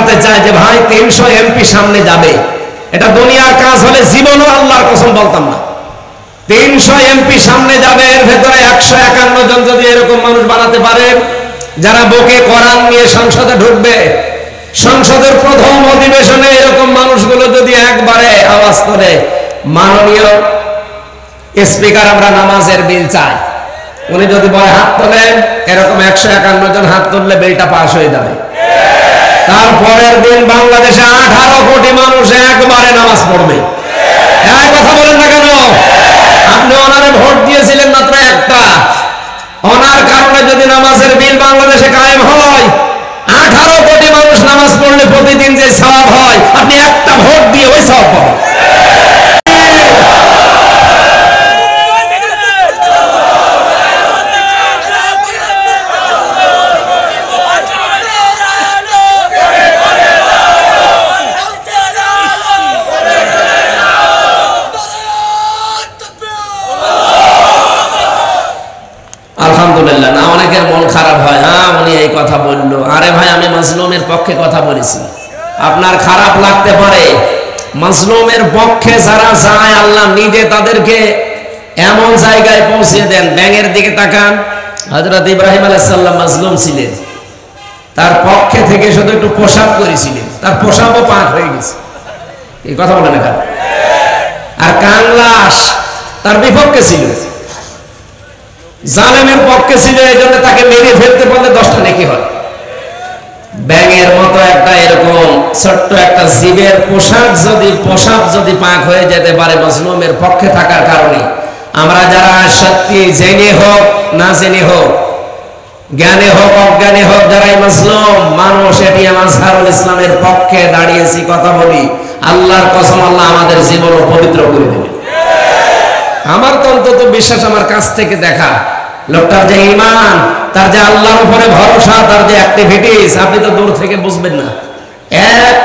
জানতে চায় যে ভাই 300 এমপি সামনে যাবে, এটা দুনিয়ার কাজ হলে জীবনও আল্লাহর কসম বলতাম না। 300 এমপি সামনে যাবে, এর ভেতরে 151 জন যদি এরকম মানুষ বানাতে পারে যারা বুকে কোরআন নিয়ে সংসদে ঢুকবে, সংসদের প্রথম অধিবেশনে এরকম মানুষগুলো যদি একবারে আওয়াজ করে মাননীয় স্পিকার আমরা নামাজের বিল চাই, উনি যদি বলে হাত তোলেন, এরকম 151 জন হাত তুললে বিলটা পাস হয়ে যাবে। তারপরের দিন বাংলাদেশে 18 কোটি মানুষ একবারে নামাজ পড়বে। এক কথা বলেন না কেন? আপনি ওনারে ভোট দিয়েছিলেন মাত্র একটা, ওনার কারণে যদি নামাজের বিল বাংলাদেশে কায়েম হয়, 18 কোটি মানুষ নামাজ পড়লে প্রতিদিন যে সওয়াব হয়, আপনি একটা ভোট দিয়ে ওই সওয়াব পাবেন। আলহামদুলিল্লাহ। না, অনেকের মন খারাপ হয়, হ্যাঁ উনি এই কথা বললো, আরে ভাই আমি মাজলুমের পক্ষে কথা বলেছি। আপনার খারাপ লাগতে পারে, মাজলুমের পক্ষে যারা যায় আল্লাহ নিজে তাদেরকে এমন জায়গায় পৌঁছে দেন। ব্যাঙের দিকে তাকান, হযরত ইব্রাহিম আলাইহিস সালাম মাজলুম ছিলেন, তার পক্ষে থেকে শুধু একটু পোশাক করেছিলেন, তার পোশাকও পাক হয়ে গেছে। এই কথা বলেন না? আর কাংলাস তার বিপক্ষে ছিল, জালেমের পক্ষে ছিল, এই জন্য তাকে মেরে ফেলতে পারলে 10টা নেকি হয়। ব্যাঙের মতো একটা এরকম ছোট্ট একটা জীবের পোশাক যদি পাক হয়ে যেতে পারে মাজলুমের পক্ষে থাকার কারণে, আমরা যারা সত্যি জেনে হোক না জেনে হোক, জ্ঞানে হোক অজ্ঞানে হোক, যারাই মাজলুম মানুষ এটিএম আজহারুল ইসলামের পক্ষে দাঁড়িয়েছি, কথা বলি, আল্লাহর কসম আল্লাহ আমাদের জীবন পবিত্র করে দেবে। আমার তো অন্তত বিশ্বাস, আমার কাছ থেকে দেখা লোকটার যে ঈমান, তার যে আল্লাহর উপরে ভরসা, তার যে অ্যাক্টিভিটিস, আপনি তো দূর থেকে বুঝবেন না, এক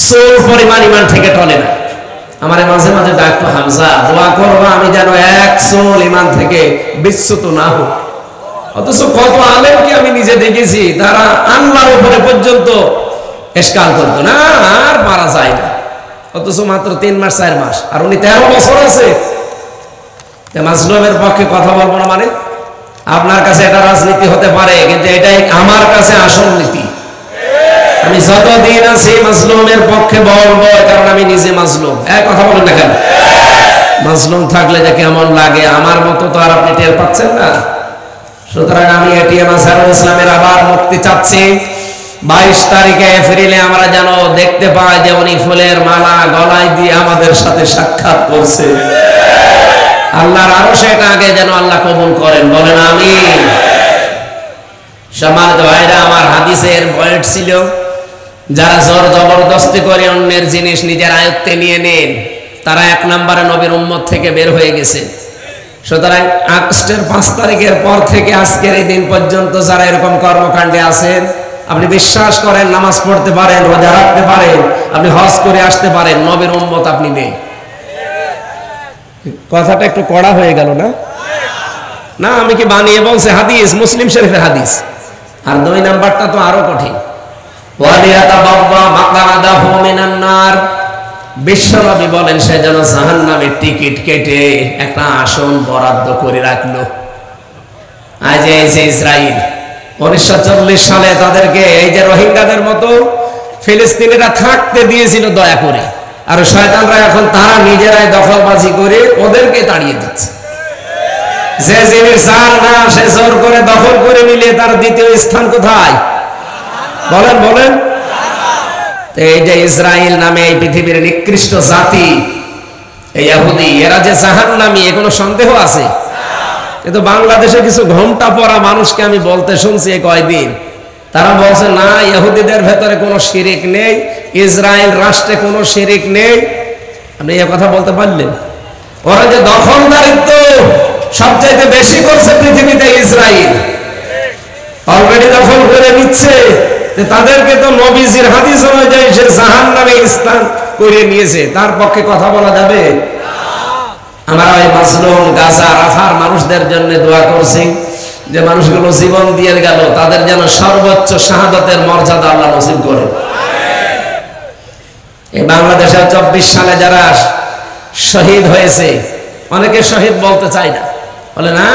সোল পরিমাণ ঈমান থেকে টলে না। আমার মাঝে মাঝে ডাক্তার হামজা দোয়া করবো আমি যেন এক সোল ঈমান থেকে বিচ্যুত না হোক। অথচ কত আলেমকে আমি নিজে দেখেছি তারা আল্লাহর উপরে পর্যন্ত ইশকাল করতো না, আর মারা যায় না, অথচ মাত্র 3 মাস 4 মাস, আর উনি 13 বছর আছে। মাজলুমের পক্ষে কথা বলবো না মানে আপনার কাছে এটা রাজনীতি হতে পারে, কিন্তু এটাই আমার কাছে আসল নীতি। আমি যতদিন আছি মাজলুমের পক্ষে বলবো, কারণ আমি নিজে মাজলুম। এক কথা বলেন না কেন? মাজলুম থাকলে যে কেমন লাগে, আমার মতো তো আর আপনি টের পাচ্ছেন না। সুতরাং আমি এটিএম আজহারুল ইসলামের আবার মুক্তি চাচ্ছি। 22 তারিখে এপ্রিলে আমরা যেন দেখতে পাই যে উনি ফুলের মালা গলায় দিয়ে আমাদের সাথে সাক্ষাৎ করছে। আল্লাহর আরশে আগে যেন আল্লাহ কবুল করেন, বলেন আমিন। সম্মানিত ভাইরা, আমার হাদিসের পয়েন্ট ছিল, যারা জোর জবরদস্তি করে অন্যের জিনিস নিজের আয়ত্তে নিয়ে নেন, তারা 1 নম্বরে নবীর উম্মত থেকে বের হয়ে গেছে। সুতরাং আগস্টের 5 তারিখের পর থেকে আজকের এই দিন পর্যন্ত যারা এরকম কর্মকাণ্ডে আছেন, আপনি বিশ্বাস করেন, নামাজ পড়তে পারেন, রোজা রাখতে পারেন, আপনি হজ করে আসতে পারেন, নবীর উম্মত আপনি নেই। কথাটা একটু কড়া হয়ে গেল না? না, আমি কি বানিয়ে বলছি? হাদিস, মুসলিম শরীফের হাদিস। আর 2 নাম্বারটা তো আরো কঠিন, বিশ্বনবী বলেন সে যেন জাহান্নামের টিকিট কেটে একটা আসন বরাদ্দ করে রাখলো। আজ এই যে ইসরায়েল 1940 সালে তাদেরকে এই যে রোহিঙ্গাদের মতো ফিলিস্তিনিরা থাকতে দিয়েছিল দয়া করে, আর শয়তানরা এখন তারা নিজেরাই দখলবাজি করে ওদেরকে তাড়িয়ে দিচ্ছে। যে জিনিস যার না সে জোর করে দখল করে নিলে তার দ্বিতীয় স্থান কোথায়? বলেন বলেন। এই যে ইসরায়েল নামে এই পৃথিবীর নিকৃষ্ট জাতি, এই ইহুদি, এরা যে জাহান্নামী, এ কোনো সন্দেহ আছে? কিন্তু বাংলাদেশে কিছু ঘোমটা পরা মানুষকে আমি বলতে শুনছি এই কয়দিন, তারা বলছে না ইহুদিদের ভেতরে কোনো শিরিক নেই, ইসরায়েল রাষ্ট্রে কোনো শিরিক নেই। আপনি এই কথা বলতে পারলেন? ওরা যে দখলদারিত্ব সবচাইতে বেশি করছে পৃথিবীতে ইসরায়েল, অলরেডি দখল করে নিচ্ছে, তাদেরকে তো নবীজির হাদিস অনুযায়ী সে জাহান্নামে স্থান করে নিয়েছে, তার পক্ষে কথা বলা যাবে? আমরা ওই মাজলুম গাজা রাফার মানুষদের জন্য দোয়া করছি যে মানুষগুলো জীবন দিয়ে গেল, তাদের যেন সর্বোচ্চ শাহাদাতের মর্যাদা আল্লাহ নসিব করে। এই বাংলাদেশে 24 সালে যারা শহীদ হয়েছে, অনেকে শহীদ বলতে চায় না, বলে না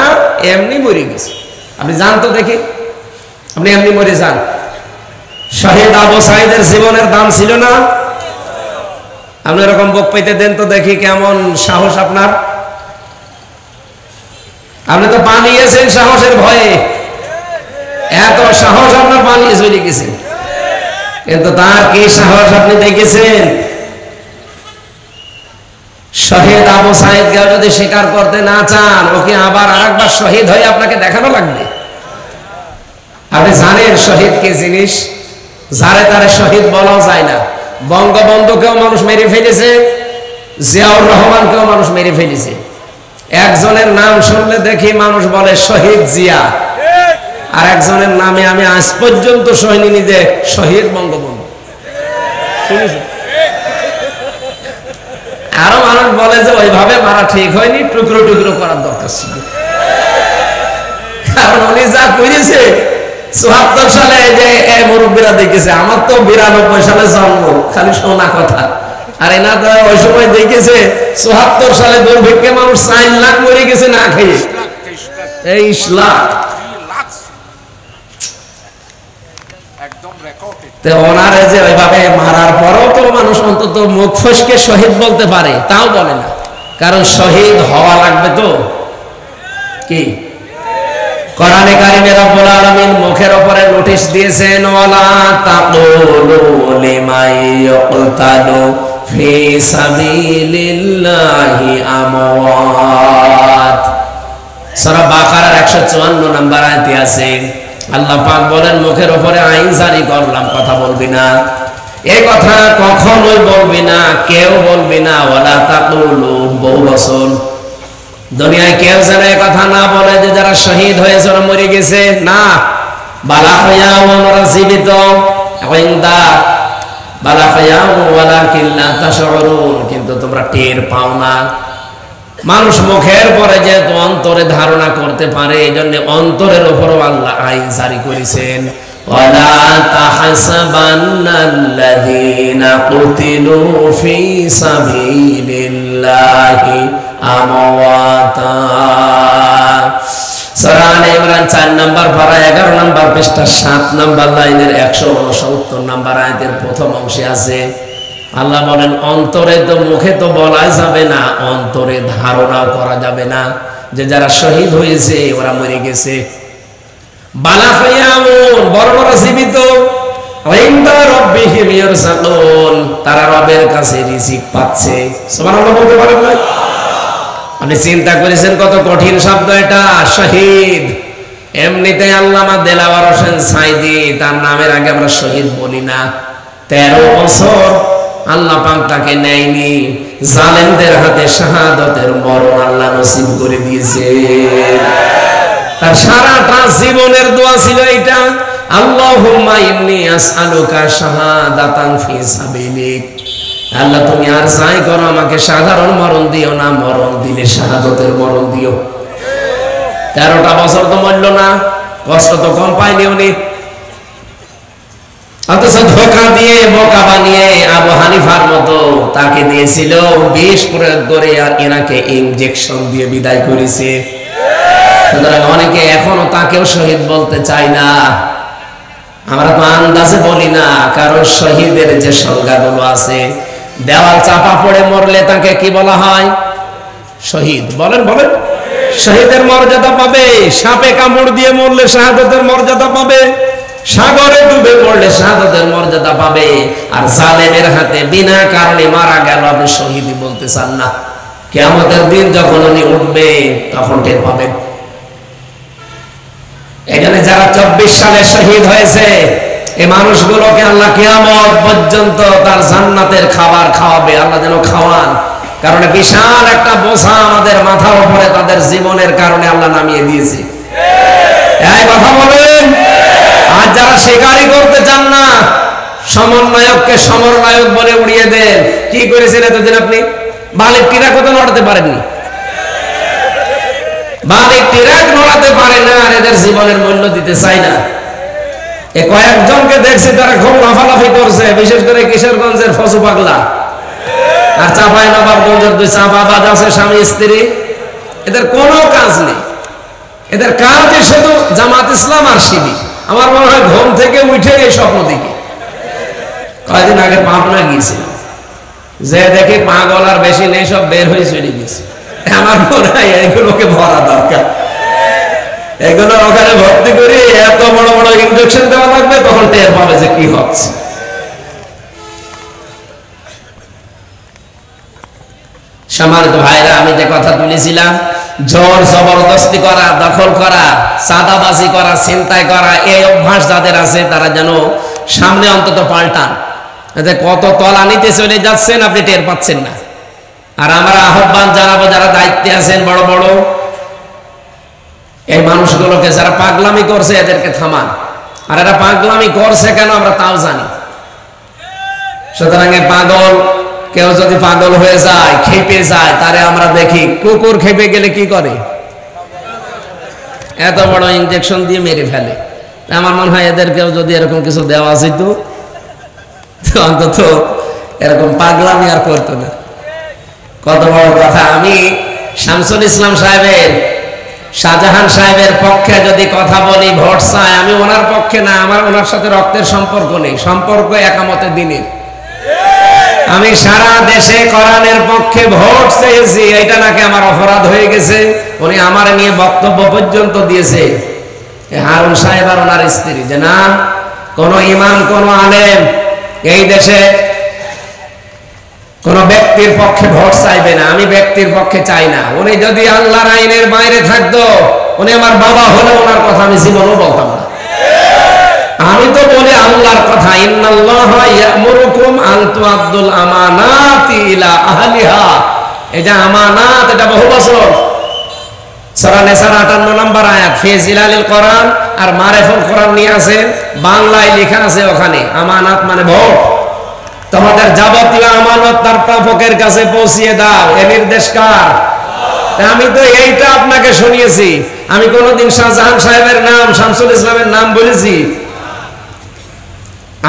এমনি মরে গেছে। আপনি জান তো দেখি, আপনি এমনি মরে যান। শহীদ আবু সাঈদের জীবনের দাম ছিল না? আপনি এরকম বুক পাইতে দেন তো দেখি, কেমন সাহস আপনার। আপনি তো পালিয়েছেন সাহসের ভয়ে, এত সাহস আপনার পালিয়ে চলে গেছেন, কিন্তু তার কি সাহস আপনি দেখেছেন? শহীদ আবু সাঈদকে যদি স্বীকার করতে না চান, ওকে আবার আরেকবার শহীদ হয়ে আপনাকে দেখানো লাগবে। আপনি জানেন শহীদ কি জিনিস? যারে তারে শহীদ বলাও যায় না। বঙ্গবন্ধুকেও মানুষ মেরে ফেলেছে, জিয়াউর রহমানকেও মানুষ মেরে ফেলেছে। একজনের নাম শুনলে দেখি মানুষ বলে শহীদ জিয়া, আর একজনের নামে আমি আজ পর্যন্ত শুনিনি যে শহীদ বঙ্গবন্ধু। আরো মানুষ বলে যে ওইভাবে মারা ঠিক হয়নি, টুকরো টুকরো করার দরকার ছিল। কারণ উনি যা করেছে ৭৪ সালে যে মুরব্বীরা দেখেছে, আমার তো ৯২ সালে জন্ম, খালি শোনা কথা। আর এনা তো ওই সময় দেখেছে ৭৪ সালে দুর্ভিক্ষে মানুষ ৪ লাখ মরে গেছে না খেয়ে, ২৩ লাখ। ওনারে যে ওইভাবে মারার পরও তো মানুষ অন্তত মুখ ফসকে শহীদ বলতে পারে, তাও বলে না। কারণ শহীদ হওয়া লাগবে তো। কি কোরআনে কারিমে রব্বুল আলামিন মুখের উপরে নোটিশ দিয়েছেন, ওয়ালা তাকুলু লিমাই ইয়াকতালু ফি সাবিলিল্লাহি আমওয়াত। সূরা বাকারার ১৫৪ নম্বর আয়াতে আছে, আল্লাহ পাক বলেন মুখের উপরে আইন জারি করলাম, কথা বলবি না। এই কথা কখনোই বলবি না, কেউ বলবি না। ওয়ালা তাকুলু, বহু বছর দুনিয়ায় কেউ যেন এই কথা না বলে যে যারা শহীদ হয়েছে ওরা মরে গেছে। না, বালা হইয়াও ওরা জীবিত, বালা হইয়াও ওয়ালাকিন লা তাশউরুন, কিন্তু তোমরা টের পাও না। মানুষ মুখের পরে যেহেতু অন্তরে ধারণা করতে পারে, এই জন্য অন্তরের উপরও আল্লাহ আইন জারি করেছেন। ওয়ালা তাহসাবান্নাল্লাযীনা কুতিলু ফি সাবিলিল্লাহি আমওয়াতা। সূরা আলে ইমরান ৪ নম্বর পারা ১১ নম্বর পৃষ্ঠা ৭ নম্বর লাইনের ১৬৯ নম্বর আয়াতের প্রথম অংশে আছে, আল্লাহ বলেন অন্তরে তো, মুখে তো বলা যাবে না, অন্তরে ধারণাও করা যাবে না যে যারা শহীদ হয়েছে ওরা মরে গেছে। বালা হইয়ামুন, বড় বড় জীবিত, ইনদা রাব্বিহিম ইয়ারসাকুন, তারা রবের কাছে রিজিক পাচ্ছে। সুবহানাল্লাহ বলতে পারেন না? আপনি চিন্তা করেছেন কত কঠিন শব্দ এটা, শহীদ। এমনিতে আল্লামা দেলাওয়ার হোসেন সাইদি, তার নামের আগে আমরা শহীদ বলি না। 13 বছর আল্লাহ পাক তাকে নেয়নি, জালেমদের হাতে শাহাদাতের মরণ আল্লাহ নসিব করে দিয়েছে। তার সারাটা জীবনের দোয়া ছিল এটা, আল্লাহুম্মা ইন্নী আসআলুকা শাহাদাতান ফি সাবিলিক। আল্লাহ তুমি আর যাই করো আমাকে সাধারণ মরণ দিও না, মরণ দিলে শাহাদাতের মরণ দিও। 13টা বছর তো মরল না, কষ্ট তো কম পায়নি উনি। অথচ ধোঁকা দিয়ে বোকা বানিয়ে আবু হানিফার মতো তাকে দিয়েছিল বিষ প্রয়োগ করে, আর এনাকে ইনজেকশন দিয়ে বিদায় করেছে। সুতরাং অনেকে এখনো তাকেও শহীদ বলতে চায় না। আমরা তো আন্দাজে বলি না, কারণ শহীদের যে সংজ্ঞাগুলো আছে, দেওয়াল চাপা পড়ে মরলে তাকে কি বলা হয়? শহীদ। বলেন বলেন, শহীদের মর্যাদা পাবে। সাপে কামড় দিয়ে মরলে শাহাদাতের মর্যাদা পাবে, সাগরে ডুবে পড়লে শাহাদাতের মর্যাদা পাবে। আর জালেমের হাতে বিনা কারণে মারা গেল, আপনি শহীদই বলতে চান না। কিয়ামতের দিন যখন উনি উঠবে তখন টের পাবেন। এখানে যারা 24 সালে শহীদ হয়েছে, এই মানুষগুলোকে আল্লাহ কিয়ামত পর্যন্ত তার জান্নাতের খাবার খাওয়াবে। আল্লাহ যেন খাওয়ান, কারণ বিশাল একটা বোঝা আমাদের মাথার উপরে তাদের জীবনের কারণে আল্লাহ নামিয়ে দিয়েছে। এই কথা বলেন। আর যারা স্বীকারই করতে চান না, সমন্বয়ককে সমরনায়ক বলে উড়িয়ে দেন। কি করেছেন এতদিন আপনি? বালিক টিরাক তো নড়াতে পারেননি, বালিক টিরাক নড়াতে পারে না, আর এদের জীবনের মূল্য দিতে চাই না। কয়েকজনকে দেখছি তারা খুব লাফালাফি করছে, বিশেষ করে কিশোরগঞ্জের ফজু পাগলা আর চাপাই নবাবগঞ্জের দুই চাপাবাজ আছে স্বামী স্ত্রী। এদের কোনো কাজ নেই, এদের কাজই শুধু জামাত ইসলাম আর শিবির। আমার মনে হয় ঘুম থেকে উঠে এই স্বপ্ন দেখি। কয়েকদিন আগে পাবনা গিয়েছিলাম, যে দেখি পা গলার বেশি নেই, সব বের হয়ে চলে গেছে। আমার মনে হয় এগুলোকে ভরা দরকার, এগুলো ওখানে ভর্তি করে এত বড় বড় ইনজেকশন দেওয়া লাগবে, তখন টের পাবে যে কি হচ্ছে। সম্মানিত ভাইরা, আমি যে কথা তুলেছিলাম, জোর জবরদস্তি করা, দখল করা, চাঁদাবাজি করা, ছিনতাই করা, এই অভ্যাস যাদের আছে তারা যেন সামনে অন্তত পাল্টান। কত তলানিতে চলে যাচ্ছেন আপনি টের পাচ্ছেন না। আর আমরা আহ্বান জানাবো যারা দায়িত্বে আছেন বড় বড়, এই মানুষগুলোকে যারা পাগলামি করছে এদেরকে থামান। আর এরা পাগলামি করছে কেন আমরা তাও জানি। সুতরাং পাগল কেউ যদি পাগল হয়ে যায়, খেপে যায়, তারে আমরা দেখি কুকুর খেপে গেলে কি করে, এত বড় ইনজেকশন দিয়ে মেরে ফেলে। আমার মনে হয় এদেরকেও যদি এরকম কিছু দেওয়া যেত, অন্তত এরকম পাগলামি আর করতো না। কত বড় কথা। আমি শামসুল ইসলাম সাহেবের, শাহজাহান সাহেবের পক্ষে যদি কথা বলি, ভোট চাই, আমি ওনার পক্ষে না, আমার ওনার সাথে রক্তের সম্পর্ক নেই, সম্পর্ক একামতে দিনের। আমি সারা দেশে কোরআনের পক্ষে ভোট চেয়েছি, এটা নাকি আমার অপরাধ হয়ে গেছে। উনি আমার নিয়ে বক্তব্য পর্যন্ত দিয়েছে হারুন সাহেব আর ওনার স্ত্রী, যে না, কোন ইমাম, কোন আলেম এই দেশে কোন ব্যক্তির পক্ষে ভোট চাইবে না। আমি ব্যক্তির পক্ষে চাই না। উনি যদি আল্লাহর আইনের বাইরে থাকতো, উনি আমার বাবা হলে ওনার কথা আমি জীবনও বলতাম না। আমি তো বলি আল্লাহর কথা, ইন্নাল্লাহা ইয়ামুরুকুম আন তুআদ্দুল আমানাতি ইলা আহলিহা। এই যে আমানাত, এটা বহু বছর সূরা নিসার 58 নম্বর আয়াত, ফি জিলালিল কোরআন আর মারিফুল কোরআন নিয়ে আছে, বাংলায় লেখা আছে ওখানে। আমানাত মানে ভোট। তোমাদের যাবতীয় আমানত তার প্রাপকের কাছে পৌঁছিয়ে দাও, এ নির্দেশ কার? আমি তো এইটা আপনাকে শুনিয়েছি। আমি কোনদিন শাহজাহান সাহেবের নাম, শামসুল ইসলামের নাম বলেছি?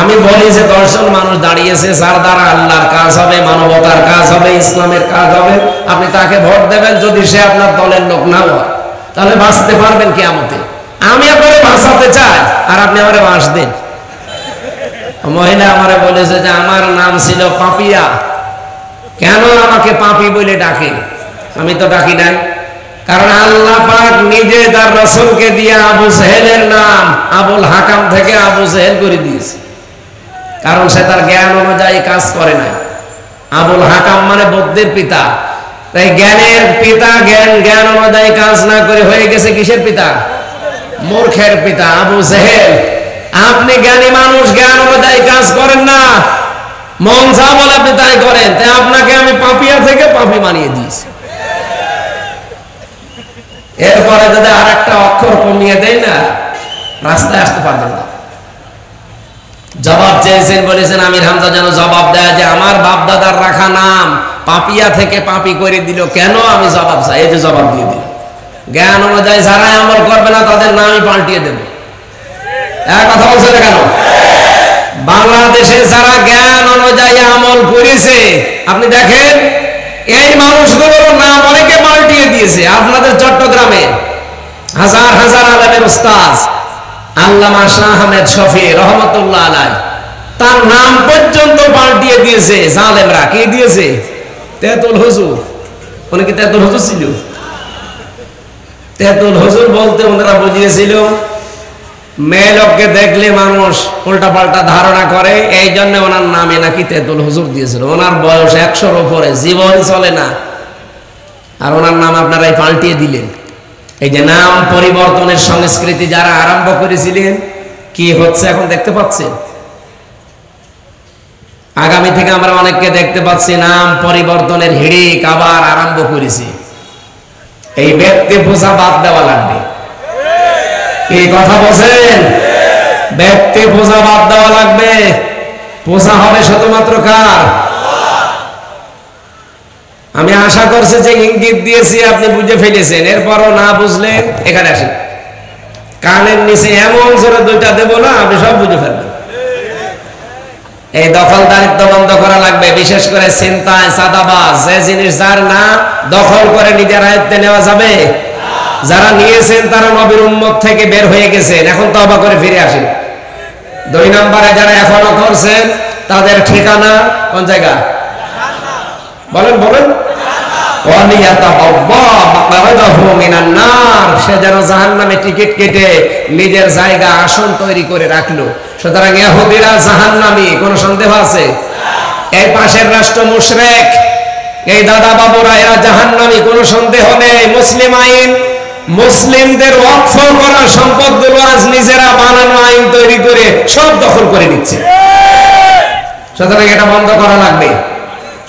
আমি বলি যে 10 জন মানুষ দাঁড়িয়েছে, যার দ্বারা আল্লাহর কাজ হবে, মানবতার কাজ হবে, ইসলামের কাজ হবে, আপনি তাকে ভোট দেবেন। যদি সে আপনার দলের লোক না হয়, তাহলে বাঁচতে পারবেন কিয়ামতে। আমি আপনারে বাঁচাতে চাই, আর আপনি আমারে বাঁচ দেন। মহিলা আমারে বলেছে যে আমার নাম ছিল পাপিয়া, কেন আমাকে পাপি বলে ডাকে? আমি তো ডাকি নাই, কারণ আল্লাহ পাক নিজে তার রাসূলকে দিয়ে আবু জেহেলের নাম আবুল হাকাম থেকে আবু জেহেল করে দিয়েছে, কারণ সে তার জ্ঞান অনুযায়ী কাজ করে নাই। আবুল হাকাম মানে বুদ্ধির পিতা, তাই জ্ঞানের পিতা জ্ঞান অনুযায়ী কাজ না করে হয়ে গেছে কিসের পিতা? মূর্খের পিতা আবু জেহেল। আপনি জ্ঞানী মানুষ, জ্ঞান অনুযায়ী কাজ করেন না, মন যা বলে আপনি তাই করেন, তাই আপনাকে আমি পাপিয়া থেকে পাপি বানিয়ে দিয়েছি। এরপরে যদি আর একটা অক্ষর কমিয়ে দেয় না, রাস্তায় আসতে পারবেন না। জবাব চেয়েছেন, বলেছেন আমির হামজা যেন জবাব দেয় যে আমার বাপ দাদার রাখা নাম পাপিয়া থেকে পাপি করে দিল, কেন? আমি জবাব চাই। এই যে জবাব দিয়ে দিল, জ্ঞান অনুযায়ী যারা আমল করবে না তাদের নামই পাল্টিয়ে দেবে। এক কথা বলছে না কেন? বাংলাদেশে যারা জ্ঞান অনুযায়ী আমল করেছে, আপনি দেখেন এই মানুষগুলোর নাম অনেকে পাল্টিয়ে দিয়েছে। আপনাদের চট্টগ্রামে হাজার হাজার আলেমের উস্তাদ আল্লামা শাহ আহমেদ শফি রহমতুল্লাহ আলাইহ, তার নাম পর্যন্ত পাল্টিয়ে দিয়েছে জালেমরা। কে দিয়েছে? তেতুল হুজুর। উনি কি তেতুল হুজুর ছিল? তেতুল হুজুর বলতে ওনারা বুঝিয়েছিল মেয়ে লোককে দেখলে মানুষ উল্টা পাল্টা ধারণা করে, এই জন্য ওনার নামে নাকি তেতুল হুজুর দিয়েছিল। ওনার বয়স 100-র উপরে, জীবন চলে না, আর ওনার নাম আপনারাই পাল্টিয়ে দিলেন। এই যে নাম পরিবর্তনের সংস্কৃতি যারা আরম্ভ করেছিলেন, কি হচ্ছে এখন দেখতে পাচ্ছেন। আগামী থেকে আমরা অনেককে দেখতে পাচ্ছি নাম পরিবর্তনের হিড়িক আবার আরম্ভ করেছি। এই ব্যক্তি পূজা বাদ দেওয়া লাগবে। এই কথা বলছেন, ব্যক্তি পূজা বাদ দেওয়া লাগবে। পূজা হবে শুধুমাত্র কার? আমি আশা করছি যে ইঙ্গিত দিয়েছি আপনি বুঝে ফেলেছেন, এরপরও না বুঝলে এখানে আসেন। কানের নিচে এমন জোরে দুইটা দেব না, আপনি সব বুঝে ফেলবেন। এই দখলদারিত্ব বন্ধ করা লাগবে, বিশেষ করে চিন্তায় চাঁদাবাজ, যে জিনিস যার না দখল করে নিজের আয়ত্তে নেওয়া যাবে। যারা নিয়েছেন তারা নবীর উম্মত থেকে বের হয়ে গেছেন, এখন তওবা করে ফিরে আসেন। 2 নম্বরে যারা এখনো করছেন তাদের ঠিকানা কোন জায়গা? বলেন বলেন। সে যেন জাহান্নামে টিকিট কেটে নিজের জায়গা আসন তৈরি করে রাখলো। সুতরাং ইহুদিরা জাহান্নামী, কোনো সন্দেহ আছে? এই পাশের রাষ্ট্র মুশরিক, এই দাদা বাবুরা এরা জাহান্নামী, কোনো সন্দেহ নেই। মুসলিম আইন, মুসলিমদের ওয়াকফ করা সম্পদগুলো আজ নিজেরা বানানো আইন তৈরি করে সব দখল করে নিচ্ছে। সুতরাং এটা বন্ধ করা লাগবে।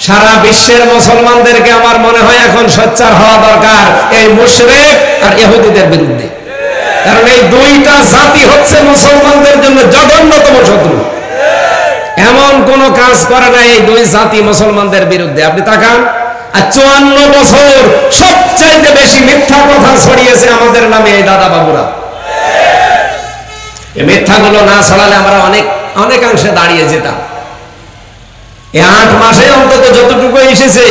সারা বিশ্বের মুসলমানদেরকে আমার মনে হয় এখন সোচ্চার হওয়া দরকার এই মুশরিক আর ইহুদিদের বিরুদ্ধে। কারণ এই দুইটা জাতি হচ্ছে মুসলমানদের জন্য জঘন্যতম শত্রু। এমন কোন কাজ করে না এই দুই জাতি মুসলমানদের বিরুদ্ধে। আপনি তাকান, আর 54 বছর সবচাইতে বেশি মিথ্যা কথা ছড়িয়েছে আমাদের নামে এই দাদা বাবুরা। এই মিথ্যাগুলো না ছড়ালে আমরা অনেকাংশে দাঁড়িয়ে যেতাম। এই 8 মাসে অন্তত যতটুকু এসেছে,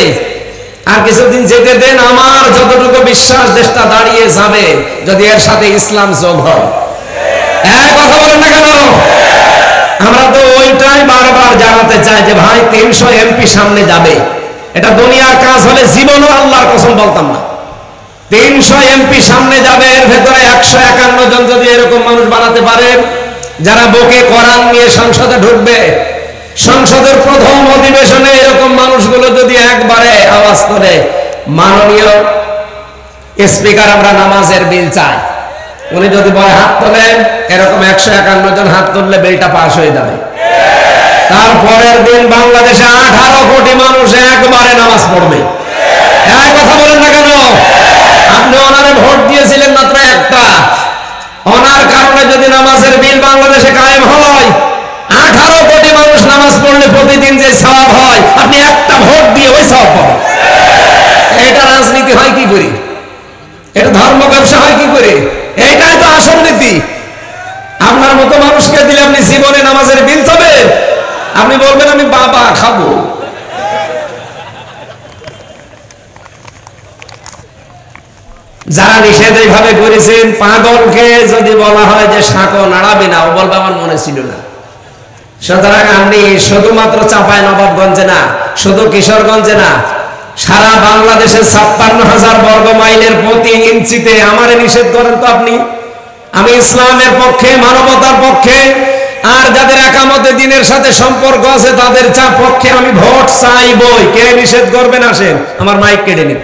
আর কিছুদিন যেতে দেন, আমার যতটুকু বিশ্বাস দেশটা দাঁড়িয়ে যাবে যদি এর সাথে ইসলাম যোগ হয়। কথা বলেন না কেন? আমরা তো ওইটাই বারবার জানাতে চাই যে ভাই 300 এমপি সামনে যাবে, এটা দুনিয়ার কাজ হলে জীবনও আল্লাহর কসম বলতাম না। 300 এমপি সামনে যাবে, এর ভেতরে 151 জন যদি এরকম মানুষ বানাতে পারে যারা বুকে কোরআন নিয়ে সংসদে ঢুকবে, সংসদের প্রথম অধিবেশনে এরকম মানুষগুলো যদি একবারে আওয়াজ করে, মাননীয় স্পিকার আমরা নামাজের বিল চাই, উনি যদি বলে হাত তোলেন, এরকম 151 জন হাত তুললে বিলটা পাস হয়ে যাবে। তারপরের দিন বাংলাদেশে 18 কোটি মানুষ একবারে নামাজ পড়বে। কথা বলেন না কেন? আপনি ওনারে ভোট দিয়েছিলেন মাত্র একটা, ওনার কারণে যদি নামাজের বিল বাংলাদেশে কায়েম হয়, 18 কোটি মানুষ নামাজ পড়লে প্রতিদিন যে সওয়াব হয়, আপনি একটা ভোট দিয়ে ওই সওয়াব পাবেন। এটা রাজনীতি হয় কি করে? এটা ধর্ম ব্যবসা হয় কি করে? এটাই তো আসল নীতি। আপনার মতো মানুষকে দিলে আপনি জীবনে নামাজের বিল পাবেন? আপনি বলবেন আমি বাবা খাবো। যারা নিষেধ এইভাবে করেছেন, পাগলকে যদি বলা হয় যে শাঁখো নাড়াবে না, ও বলবে আমার মনে ছিল না। সুতরাং আপনি শুধুমাত্র চাঁপাইনবাবগঞ্জে না, শুধু কিশোরগঞ্জে না, সারা বাংলাদেশের 56,000 বর্গ মাইলের প্রতি ইঞ্চিতে আমারে নিষেধ করেন তো আপনি। আমি ইসলামের পক্ষে, মানবতার পক্ষে, আর যাদের একামতে দিনের সাথে সম্পর্ক আছে তাদের পক্ষে আমি ভোট চাইবই। কে নিষেধ করবেন? আসেন, আমার মাইক কেটে নিন।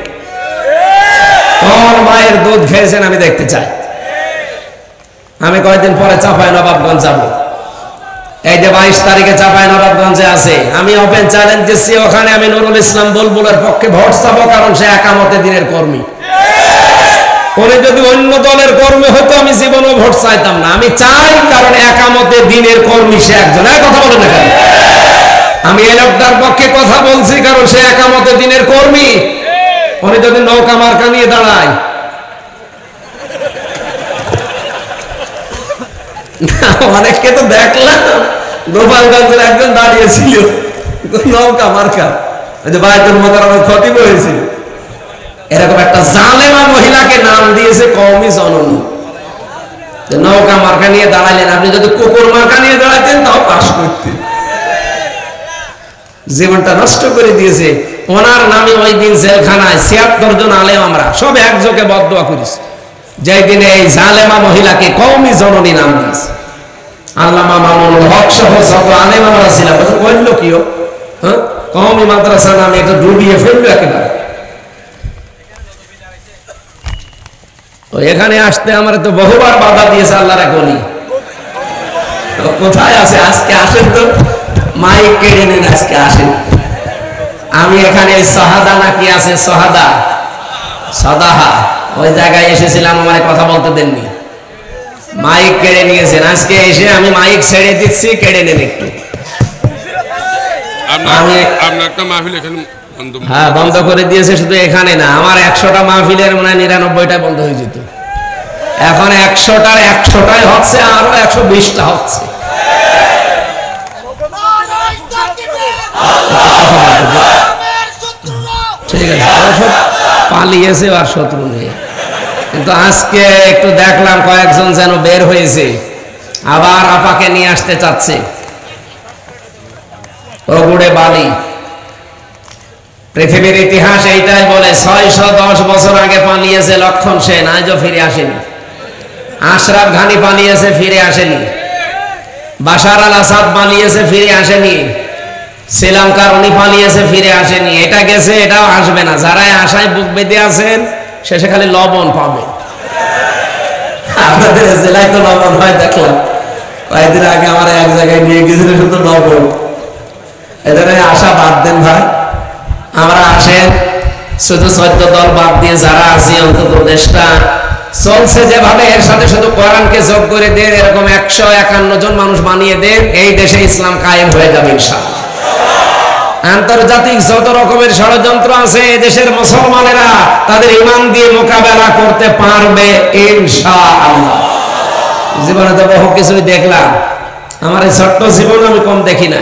কোন মায়ের দুধ খেয়েছেন আমি দেখতে চাই। আমি কয়েকদিন পরে চাঁপাইনবাবগঞ্জ যাব। এই যে 22 তারিখে চাঁপাইনবাবগঞ্জে আছে, আমি ওপেন চ্যালেঞ্জ দিচ্ছি, ওখানে আমি নুরুল ইসলাম বুলবুলের পক্ষে ভোট চাবো, কারণ সে একামতে দিনের কর্মী। উনি যদি অন্য দলের কর্মী হতো আমি জীবনও ভোট চাইতাম না। আমি চাই কারণ একামতে দিনের কর্মী সে একজন। কথা বলেন না কেন? আমি এই লোকটার পক্ষে কথা বলছি কারণ সে একামতে দিনের কর্মী। উনি যদি নৌকা মার্কা নিয়ে দাঁড়ায়, অনেককে তো দেখলাম, গোপালগঞ্জের একজন দাঁড়িয়েছিল নৌকা মার্কা, বাইতুল মোকাররমের খতিব হয়েছিল। এরকম একটা জালেমা মহিলাকে নাম দিয়েছে কওমি জননী। নৌকা মার্কা নিয়ে দাঁড়াইলেন, আপনি যদি কুকুর মার্কা নিয়ে দাঁড়াইতেন তাও পাস করতেন। জীবনটা নষ্ট করে দিয়েছে। ওনার নামে ওই দিন জেলখানায় 76 জন আলেম আমরা সব একযোগে বদদোয়া করেছি, যেই দিনে এই জালেমা মহিলাকে কওমি জননী নাম দিয়েছে। আল্লামা মামুনুল হক সহ যত আলেম আমরা ছিলাম, কইল কিও, হ্যাঁ, কওমি মাদ্রাসা নামে এটা ডুবিয়ে ফেললো একেবারে। এখানে আসতে আমার তো বহুবার বাধা দিয়েছে আল্লাহর এক ওলি। কোথায় আছে? আজকে আসেন তো, মাইক কেড়ে নেন, আজকে আসেন। আমি এখানে সহাদা নাকি আছে, সহাদা সদাহা, ওই জায়গায় এসেছিলাম, আমার কথা বলতে দেননি, মাইক কেড়ে নিয়েছেন। আজকে এসে আমি মাইক ছেড়ে দিচ্ছি, কেড়ে নেন একটু। হ্যাঁ, বন্ধ করে দিয়েছে। শুধু এখানে না, আমার 100টা মাহফিলের মনে হয় 99টা বন্ধ হয়ে যেত। এখন 100টায় হচ্ছে, আরো 120টা হচ্ছে। ঠিক আছে, পালিয়েছে আর শত্রু নেই। কিন্তু আজকে একটু দেখলাম কয়েকজন যেন বের হয়েছে, আবার আপাকে নিয়ে আসতে চাচ্ছে ওগুড়ে বালি। পৃথিবীর ইতিহাস এইটাই বলে, 610 বছর আগে পালিয়েছে লক্ষণ সেন, আজও ফিরে আসেনি। আশরাফ ঘানি পালিয়েছে, ফিরে আসেনি। বাশার আল আসাদ পালিয়েছে, ফিরে আসেনি। শ্রীলঙ্কার উনি পালিয়েছে, ফিরে আসেনি। এটা গেছে, এটাও আসবে না। যারাই আশায় বুক বেঁধে আছেন, শেষে খালি লবণ পাবে। আপনাদের জেলায় তো লবণ হয় দেখলাম, কয়েকদিন আগে আমার এক জায়গায় নিয়ে গেছিল, শুধু লবণ। এদের আশা বাদ দেন ভাই, আমরা আসেন শুধু 14 দল বাদ দিয়ে যারা আছি, অন্তত দেশটা চলছে যেভাবে, এর সাথে শুধু কোরআনকে যোগ করে দেন, এরকম 151 জন মানুষ বানিয়ে দেন, এই দেশে ইসলাম কায়েম হয়ে যাবে ইনশাআল্লাহ। আন্তর্জাতিক যত রকমের ষড়যন্ত্র আছে, দেশের মুসলমানেরা তাদের ঈমান দিয়ে মোকাবেলা করতে পারবে ইনশাআল্লাহ। জীবনে তো বহু কিছুই দেখলাম, আমার এই ছোট্ট জীবন আমি কম দেখি না।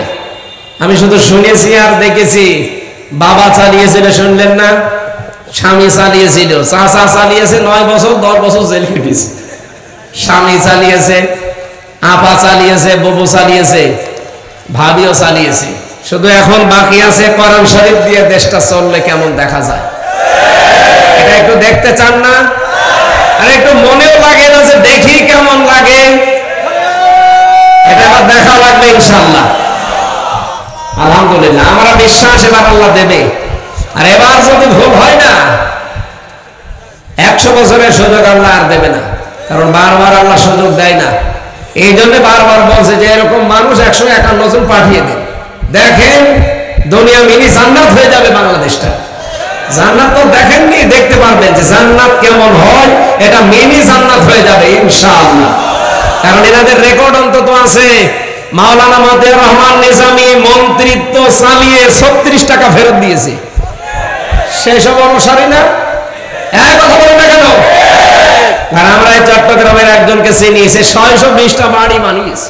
আমি শুধু শুনেছি আর দেখেছি। বাবা চালিয়েছিল, শুনলেন না? স্বামী চালিয়েছিল, চাচা চালিয়েছে, 9 বছর 10 বছর জেল খেটেছে। স্বামী চালিয়েছে, আপা চালিয়েছে, ববু চালিয়েছে, ভাবিও চালিয়েছে। শুধু এখন বাকি আছে কোরআন শরীফ দিয়ে দেশটা চললে কেমন দেখা যায়। এটা একটু দেখতে চান না? আর একটু মনেও লাগে না যে দেখি কেমন লাগে? এটা আবার দেখা লাগবে ইনশাআল্লাহ। আলহামদুলিল্লাহ, আমরা বিশ্বাস এবার আল্লাহ দেবে। আর এবার যদি ভুল হয় না, 100 বছরের সুযোগ আল্লাহ আর দেবে না, কারণ বারবার আল্লাহ সুযোগ দেয় না। এই জন্য বারবার বলছে যে এরকম মানুষ 151 জন পাঠিয়ে দেন, দেখেন দুনিয়া মিনি জান্নাত হয়ে যাবে বাংলাদেশটা। জান্নাত তো দেখেননি, দেখতে পারবেন যে জান্নাত কেমন হয়, এটা মিনি জান্নাত হয়ে যাবে ইনশাআল্লাহ। কারণ এনাদের রেকর্ড অন্তত আছে। মাওলানা মতিয়ার রহমান নিজামী মন্ত্রিত্ব চালিয়ে 36 টাকা ফেরত দিয়েছে। সেসব অনুসারী না? এক কথা বলেন না কেন? আর আমরা এই চট্টগ্রামের একজনকে চিনি, সে 620টা বাড়ি বানিয়েছে।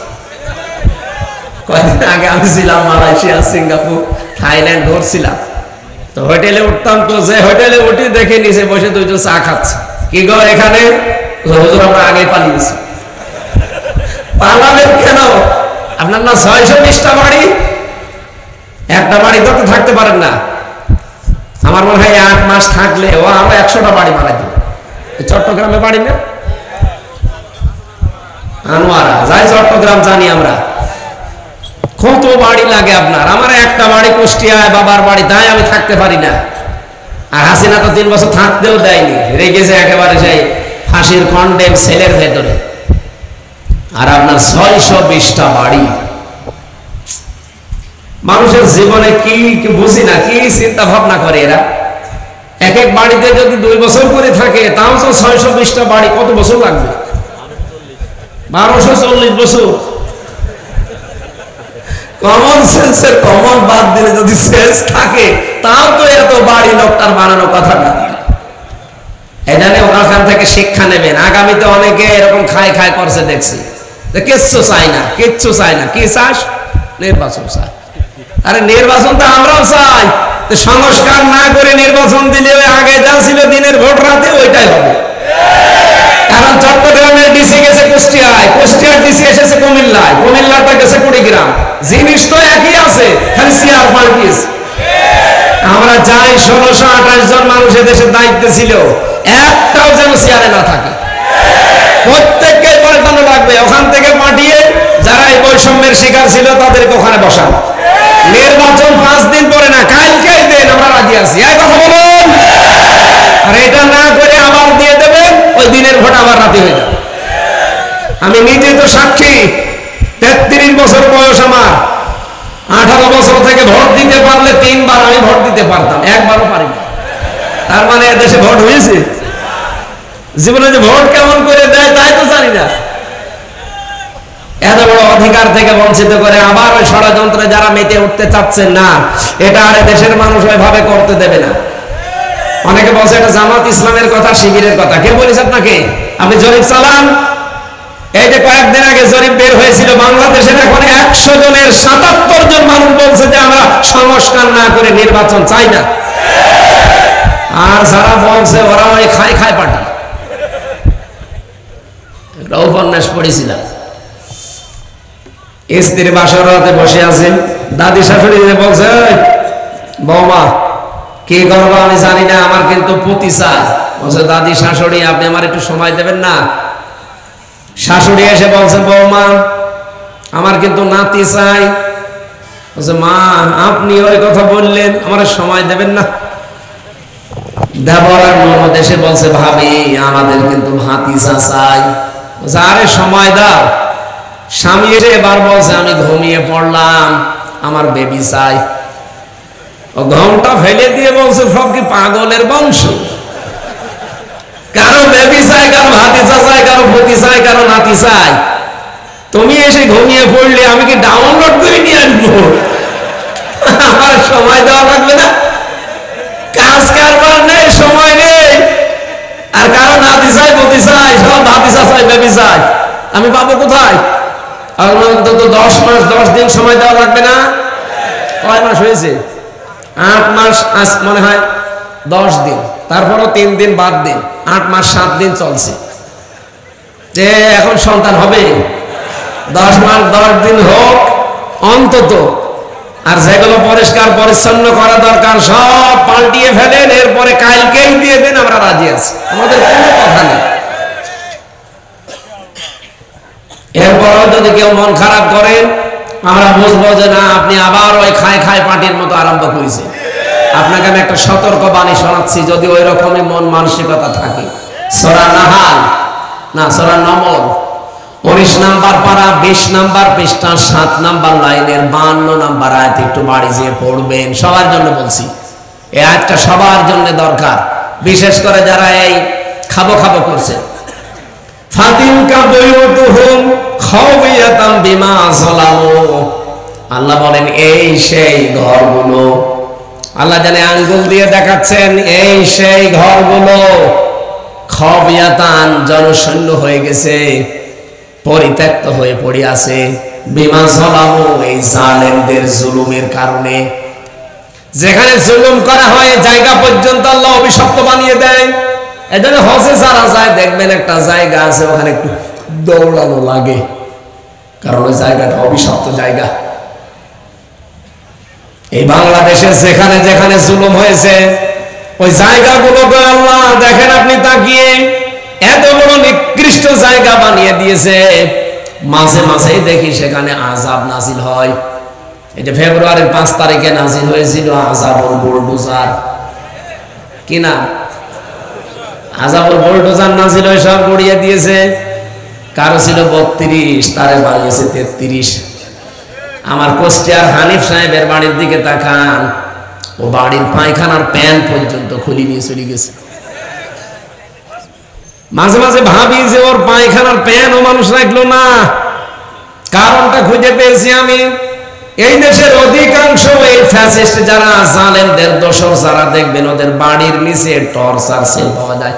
কয়েকদিন আগে আমি ছিলাম মালয়েশিয়া, সিঙ্গাপুর, থাইল্যান্ড ঘুরছিলাম। তো হোটেলে উঠতাম, তো যে হোটেলে উঠি দেখে নিচে বসে 2 জন চা খাচ্ছে। কি গো এখানে? হুজুর আমরা আগে পালিয়েছি। পালাবেন কেন? আপনার না 620টা বাড়ি, একটা বাড়িতে তো থাকতে পারেন না। আমার মনে হয় 8 মাস থাকলে ও আমরা 100টা বাড়ি বানাই দেব। চট্টগ্রামে বাড়ি না? আনোয়ারা যাই, চট্টগ্রাম জানি আমরা। কত বাড়ি লাগে আপনার? আমার একটা বাড়ি কুষ্টিয়ায়, বাবার বাড়ি, তাই আমি থাকতে পারি না। আর হাসিনা তো 3 বছর থাকতেও দেয়নি, রেগেছে একেবারে সেই ফাঁসির কন্ডেম সেলের ভেতরে। আর আপনার 620টা বাড়ি। মানুষের জীবনে কি বুঝি না, কি চিন্তা ভাবনা করে এরা। এক এক বাড়িতে যদি 2 বছর করে থাকে, তাও তো 620টা বাড়ি, কত বছর লাগবে? 1240 বছর। কমন সেন্সের কমন বাদ দিলে যদি সেন্স থাকে, তাও তো এত বাড়ি লোকটার বানানো কথা না। এখানে ওখান থেকে শিক্ষা নেবেন। আগামীতে অনেকে এরকম খায় খায় করছে দেখছি, কিচ্ছু চাই না, কিচ্ছু চাই না। কি চাস? নির্বাচন চাই। আরে নির্বাচন তো আমরাও চাই, সংস্কার না করে নির্বাচন দিলে আগে যা ছিল দিনের ভোট রাতে ওইটাই হবে। কারণ চট্টগ্রামের ডিসি গেছে কুষ্টিয়ায়, কুষ্টিয়ার ডিসি এসেছে কুমিল্লায়, কুমিল্লাটা গেছে কুড়িগ্রাম। জিনিস তো একই আছে, খালি চেয়ার পাল্টিয়েছে। আমরা চাই 1628 জন মানুষ দেশের দায়িত্বে ছিল, একটাও যেন চেয়ারে না থাকে। প্রত্যেককে পাল্টানো লাগবে। ওখান থেকে পাঠিয়ে যারা এই বৈষম্যের শিকার ছিল তাদেরকে ওখানে বসানো। নির্বাচন 5 দিন পরে না, কালকেই দেন, আমরা রাজি আছি। এই কথা বলুন। আর এটা না করে আবার দিয়ে দেবেন, ওই দিনের ভোট আবার রাতে হয়ে যাবে। আমি নিজে তো সাক্ষী। 33 বছর বয়স আমার। 18 বছর থেকে ভোট দিতে পারলে 3 বার আমি ভোট দিতে পারতাম, একবারও পারি না। তার মানে দেশে ভোট হয়েছে? জীবনে যে ভোট কেমন করে দেয় তাই তো জানি না। এত বড় অধিকার থেকে বঞ্চিত করে আবার ওই ষড়যন্ত্রে যারা মেতে উঠতে চাচ্ছেন না, এটা আর দেশের মানুষ ওইভাবে করতে দেবে না। অনেকে বলছে এটা জামাত ইসলামের কথা, শিবিরের কথা। কে বলেছে আপনাকে? আপনি জরিপ চালান। এই যে কয়েকদিন আগে জরিপ বের হয়েছিল, বাংলাদেশের এখন 100 জনের 77 জন মানুষ বলছে যে আমরা সংস্কার না করে নির্বাচন চাই না। আর যারা বলছে ওরা ওই খাই খাই পার্টি। একটা উপন্যাস পড়েছিলাম, স্ত্রী বাসর রাতে বসে আছেন, দাদি শাশুড়ি বলছে, বৌমা কি করবো আমি জানি না, আমার কিন্তু পতি চাই। বলছে দাদি শাশুড়ি আপনি আমার একটু সময় দেবেন না? শাশুড়ি এসে বলছে, বৌমা আমার কিন্তু নাতি চাই। বলছে মা আপনি ওই কথা বললেন, আমার সময় দেবেন না? দেবর আর ননদ এসে বলছে, ভাবি আমাদের কিন্তু ভাতিজা চাই। বলছে আরে সময় দাও। স্বামী এসে এবার বলছে, আমি ঘুমিয়ে পড়লাম, আমার বেবি চাই। ও ঘুমটা ফেলে দিয়ে বলছে, সব কি পাগলের বংশ? কারো বেবি চাই, কারো ভাতিজা চাই, কারো ভতি চাই, কারো নাতি চাই। তুমি এসে ঘুমিয়ে পড়লে আমি কি ডাউনলোড করে নিয়ে আসবো? আমার সময় দেওয়া লাগবে না? কাজ কারবার নেই, সময় নেই। আর কারো নাতি চাই, ভতি চাই, সব ভাতিজা চাই, বেবি চাই, আমি পাবো কোথায়? অন্তত 10 মাস 10 দিন সময় দেওয়া লাগবে না? কয় মাস হয়েছে? 8 মাস, আজ মনে হয় 10 দিন, তারপরও 3 দিন বাদ দিন, 8 মাস 7 দিন চলছে। যে এখন সন্তান হবে? 10 মাস 10 দিন হোক অন্তত। আর যেগুলো পরিষ্কার পরিচ্ছন্ন করা দরকার সব পাল্টিয়ে ফেলেন, এরপরে কালকেই দিয়ে দেন, আমরা রাজি আছি, আমাদের কোনো কথা নেই। এরপরও যদি কেউ মন খারাপ করেন, আমরা বুঝবো যে না আপনি আবার ওই খাই খাই পার্টির মতো আরম্ভ করেছে। আপনাকে আমি একটা সতর্ক বাণী শোনাচ্ছি, যদি ওই রকমই মন মানসিকতা থাকে। সূরা নাহাল না সূরা নমল 19 নাম্বার পারা 20 নাম্বার পৃষ্ঠা 7 নাম্বার লাইনের 52 নাম্বার আয়াত একটু বাড়ি যেয়ে পড়বেন। সবার জন্য বলছি, এই আয়াতটা সবার জন্য দরকার, বিশেষ করে যারা এই খাবো খাবো করছে। ফাতিনকা বুয়ুতুহুম খাওয়ায়াতাম বিমা যালামু। আল্লাহ বলেন এই সেই ঘরগুলো, আল্লাহ জানে আঙ্গুল দিয়ে দেখাচ্ছেন, এই সেই ঘরগুলো খাওয়ায়াতান জনশূন্য হয়ে গেছে, পরিত্যক্ত হয়ে পড়ে আছে। বিমা যালামু এই জালেমদের জুলুমের কারণে। যেখানে জুলুম করা হয় জায়গা পর্যন্ত আল্লাহ অভিশপ্ত বানিয়ে দেয়। এজন্য হজে যারা যায় দেখবেন একটা জায়গা আছে, ওখানে একটু দৌড়ানো লাগে, কারণ ওই জায়গাটা অভিশপ্ত জায়গা। এই বাংলাদেশে যেখানে যেখানে জুলুম হয়েছে ওই জায়গাগুলোকে আল্লাহ দেখেন আপনি তাকিয়ে এত বড় নিকৃষ্ট জায়গা বানিয়ে দিয়েছে। মাঝে মাঝেই দেখি সেখানে আযাব নাজিল হয়। এই যে ফেব্রুয়ারির 5 তারিখে নাজিল হয়েছিল আযাবুল বুলডোজার, কি না? আযাবুল বুলডোজার নাজিল হয়ে সব গড়িয়ে দিয়েছে। কারো ছিল 32, তারে বানিয়েছে 33। আমার কুষ্টিয়ার হানিফ সাহেবের বাড়ির দিকে তাকান, ও বাড়ির পায়খানার প্যান পর্যন্ত খুলে নিয়ে চলে গেছে। মাঝে মাঝে ভাবি যে ওর পায়খানার প্যান ও মানুষ রাখলো না। কারণটা খুঁজে পেয়েছি আমি। এই দেশের অধিকাংশ এই ফ্যাসিস্ট যারা, জালেমদের দোসর যারা, দেখবেন ওদের বাড়ির নিচে টর্চার সেল পাওয়া যায়।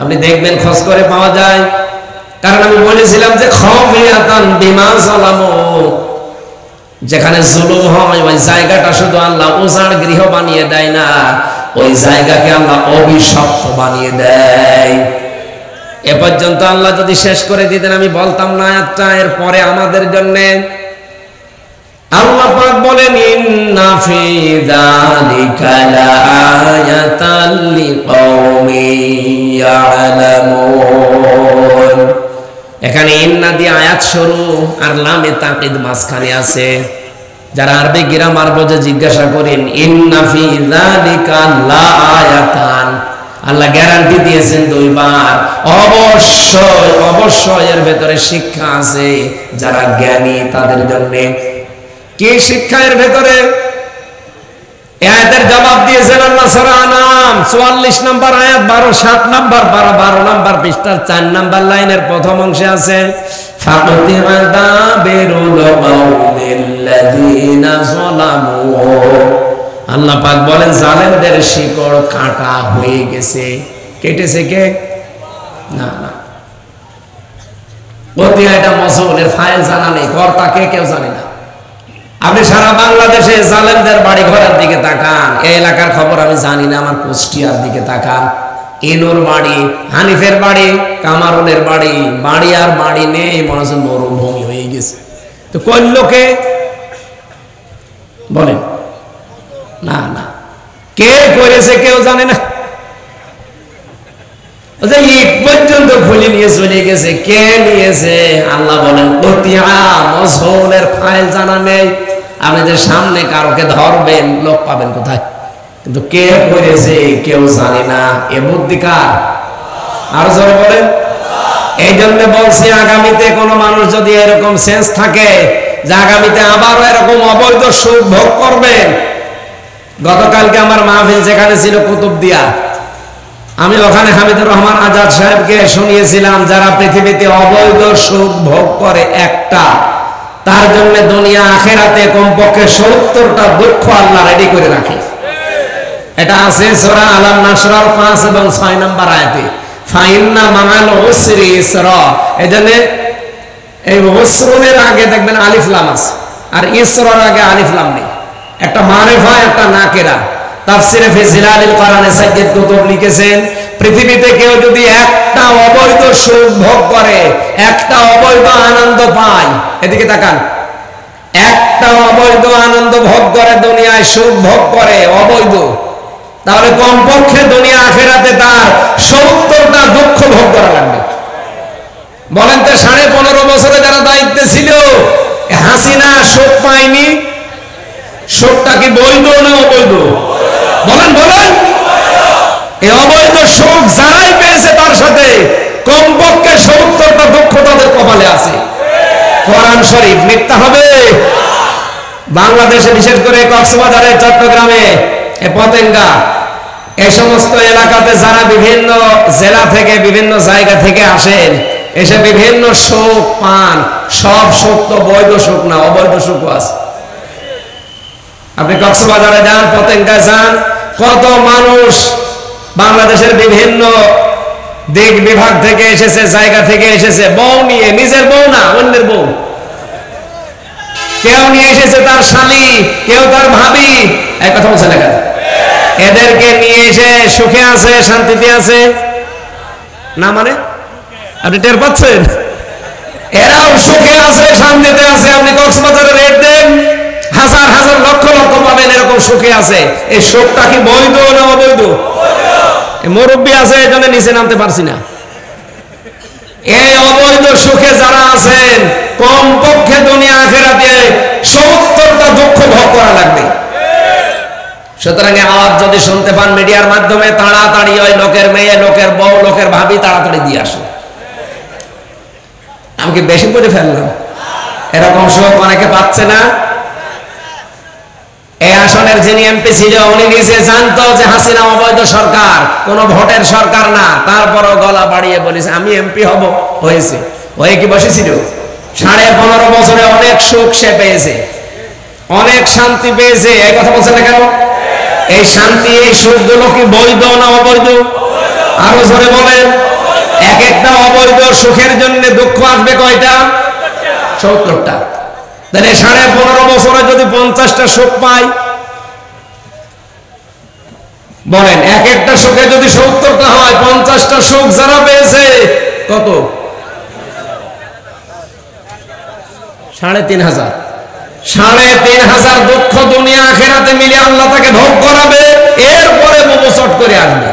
আপনি দেখবেন খোঁজ করে পাওয়া যায়। কারণ আমি বলেছিলাম যে খাওয়ায়াতান বিমা যালামু, যেখানে জুলুম হয় ওই জায়গাটা শুধু আল্লাহ উজাড় গৃহ বানিয়ে দেয় না, ওই জায়গাকে আল্লাহ অভিশপ্ত বানিয়ে দেয়। এ পর্যন্ত আল্লাহ যদি শেষ করে দিতেন আমি বলতাম না আয়াতটা। এর পরে আমাদের জন্য আল্লাহ পাক বলেন, ইন্না ফি যালিকা লাআয়াতাল লিকাওমিন ইয়ালামুন। এখানে ইন্না দিয়ে আয়াত শুরু আর লামে তাকিদ মাঝখানে আছে। যারা আরবি গ্রামার বোঝে জিজ্ঞাসা করেন, ইন্না ফি যালিকা লাআয়াতান, আল্লাহ গ্যারান্টি দিয়েছেন 2 বার। অবশ্যই অবশ্যই এর ভেতরে শিক্ষা আছে যারা জ্ঞানী তাদের জন্য। কি শিক্ষা এর ভেতরে? আয়াতের জবাব দিয়েছেন আল্লাহ সূরা আনাম 44 নম্বর আয়াত 7 নম্বর 12 নম্বর পৃষ্ঠার 4 নম্বর লাইনের প্রথম অংশে আছে, ফাকুতিবা দাবিরুল কওমিল্লাযীনা যালামু আল্লাহ পাক বলেন জালেমদের শিকড় কাটা হয়ে গেছে। কেটেছে কে? না না, এটা মসউলের ফাইল জানা নেই, কর্তা কে কেউ জানে না। আপনি সারা বাংলাদেশে জালেমদের বাড়ি ঘরের দিকে তাকান, এই এলাকার খবর আমি জানি না, আমার কুষ্টিয়ার দিকে তাকান, ইনুর বাড়ি, হানিফের বাড়ি, কামারুলের বাড়ি, বাড়ি আর বাড়ি নেই, মনে হচ্ছে মরুভূমি হয়ে গেছে। তো কোন লোকে বলেন? না না, কে করেছে কেউ জানে না। ঈদ পর্যন্ত খুলে নিয়ে চলে গেছে, কে নিয়েছে? আল্লাহ বলেন মসউলের ফাইল জানা নেই। আপনি যে সামনে কারোকে ধরবেন, লোক পাবেন কোথায়? কিন্তু কে করেছে কেউ জানে না। এ বুদ্ধি কার? আর জোরে বলেন। এই জন্য বলছি, আগামীতে কোন মানুষ যদি এরকম সেন্স থাকে যে আগামীতে আবারও এরকম অবৈধ সুখ ভোগ করবেন। গতকালকে আমার মাহফিল যেখানে ছিল কুতুবদিয়া, আমি ওখানে হামিদুর রহমান আজাদ সাহেবকে শুনিয়েছিলাম, যারা পৃথিবীতে অবৈধ সুখ ভোগ করে একটা, তার জন্য দুনিয়া আখেরাতে কমপক্ষে 70টা দুঃখ আল্লাহ রেডি করে রাখে। এটা আছে সূরা আলাম নাসরার 5 এবং 6 নম্বর আয়াতে, ফাইন্না মাআল উসরি ইসরা। এজন্য এই উসরুনের আগে দেখবেন আলিফ লাম আছে, আর ইসরার আগে আলিফ লাম নেই। একটা মারিফা, একটা নাকেরা। তাফসিরে ফি জিলালিল কোরআনে সাইয়্যিদ কুতুব লিখেছেন, পৃথিবীতে কেউ যদি একটা অবৈধ সুখ ভোগ করে, একটা অবৈধ আনন্দ পায়, এদিকে তাকান, একটা অবৈধ আনন্দ ভোগ করে, দুনিয়ায় সুখ ভোগ করে অবৈধ, তাহলে কমপক্ষে দুনিয়া আখেরাতে তার 70টা দুঃখ ভোগ করা লাগবে। বলেন তো 15.5 বছরে যারা দায়িত্বে ছিল, হাসিনা সুখ পায়নি? সুখটা কি বৈধ না অবৈধ? বলেন বলেন। এই অবৈধ সুখ যারাই পেয়েছে, তার সাথে কমপক্ষে 70টা দুঃখ তাদের কপালে আছে। কোরআন শরীফ মিথ্যা হবে? বাংলাদেশে বিশেষ করে কক্সবাজারে, চট্টগ্রামে, পতেঙ্গা, এই সমস্ত এলাকাতে যারা বিভিন্ন জেলা থেকে, বিভিন্ন জায়গা থেকে আসেন, এসে বিভিন্ন সুখ পান, সব সুখ তো বৈধ সুখ না, অবৈধ সুখও আছে। আপনি কক্সবাজারে যান, পতেঙ্গা যান, কত মানুষ বাংলাদেশের বিভিন্ন দিক বিভাগ থেকে এসেছে, জায়গা থেকে এসেছে, বউ নিয়ে, নিজের বউ না, অন্যের বউ। কেউ নিয়ে এসেছে তার স্বামী, কেউ তার ভাবি, এক কথা বলছে না কেন? এদেরকে নিয়ে এসে সুখে আছে, শান্তিতে আছে না? মানে আপনি টের পাচ্ছেন? এরাও সুখে আছে, শান্তিতে আছে। আপনি কক্সবাজারে রেট দেন, হাজার হাজার লক্ষ লক্ষ পাবেন, এরকম সুখে আছে। এই সুখটা কি বৈধ না অবৈধ? মুরব্বী আছে, এই জন্য নিচে নামতে পারছি না। এই অবৈধ সুখে যারা আছেন, কমপক্ষে দুনিয়া আখেরাতে 70টা দুঃখ ভোগ করা লাগবে। সুতরাং আওয়াজ যদি শুনতে পান মিডিয়ার মাধ্যমে, তাড়াতাড়ি ওই লোকের মেয়ে, লোকের বউ, লোকের ভাবি তাড়াতাড়ি দিয়ে আসুন। আমি কি বেশি করে ফেললাম? এরকম সুখ অনেকে পাচ্ছে না। এই আসনের যিনি এমপি ছিল, উনি নিজে জানতো যে হাসিনা অবৈধ সরকার, কোন ভোটের সরকার না, তারপরও গলা বাড়িয়ে বলেছে আমি এমপি হব। হয়েছে, হয়ে কি বসেছিল? 15.5 বছরে অনেক সুখ সে পেয়েছে, অনেক শান্তি পেয়েছে। এই কথা বলছেন না কেন? এই শান্তি, এই সুখগুলো কি বৈধ না অবৈধ? আরো জোরে বলেন। এক একটা অবৈধ সুখের জন্য দুঃখ আসবে কয়টা? 70টা। তাহলে 15.5 বছরে যদি 50টা সুখ পাই, বলেন এক একটা সুখে যদি 70টা হয়, 50টা সুখ যারা পেয়েছে কত? 3,500। 3,500 দুঃখ দুনিয়া আখেরাতে মিলে আল্লাহ তাকে ভোগ করাবে, এরপরে মোমোচট করে আসবে।